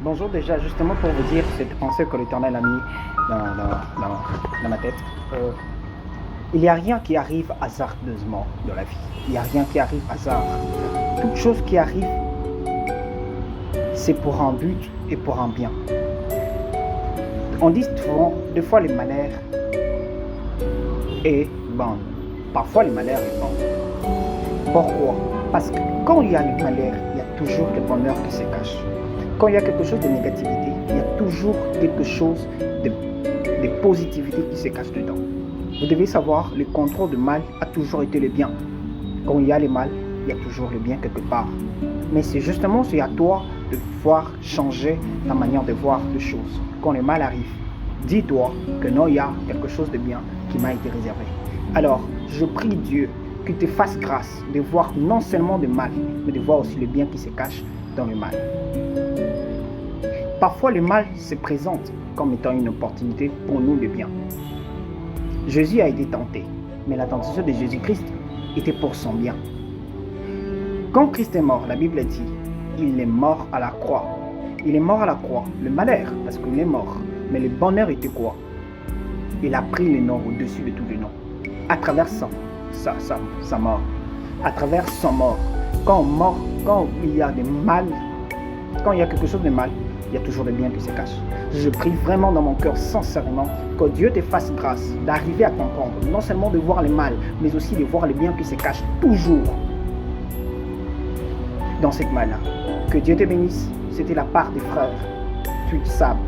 Bonjour déjà, justement pour vous dire cette pensée que l'Éternel a mis dans ma tête. Il n'y a rien qui arrive hasardeusement dans la vie. Il n'y a rien qui arrive hasard. Toute chose qui arrive, c'est pour un but et pour un bien. On dit souvent, des fois le malheur est bon. Parfois le malheur est bon. Pourquoi? Parce que quand il y a le malheur, il y a toujours le bonheur qui se cache. Quand il y a quelque chose de négativité, il y a toujours quelque chose de positivité qui se cache dedans. Vous devez savoir, le contrôle du mal a toujours été le bien. Quand il y a le mal, il y a toujours le bien quelque part. Mais c'est justement à toi de pouvoir changer ta manière de voir les choses. Quand le mal arrive, dis-toi que non, il y a quelque chose de bien qui m'a été réservé. Alors, je prie Dieu qu'il te fasse grâce de voir non seulement le mal, mais de voir aussi le bien qui se cache dans le mal. Parfois, le mal se présente comme étant une opportunité pour nous de bien. Jésus a été tenté, mais la tentation de Jésus-Christ était pour son bien. Quand Christ est mort, la Bible dit, il est mort à la croix. Il est mort à la croix, le malheur, parce qu'il est mort. Mais le bonheur était quoi? Il a pris le nom au-dessus de tous les noms. À travers sa mort. À travers son mort. Quand il y a des mal, quand il y a quelque chose de mal, il y a toujours le bien qui se cache. Je prie vraiment dans mon cœur sincèrement que Dieu te fasse grâce d'arriver à comprendre, non seulement de voir le mal, mais aussi de voir le bien qui se cache toujours dans cette mal-là. Que Dieu te bénisse. C'était la part des frères. Tu savent.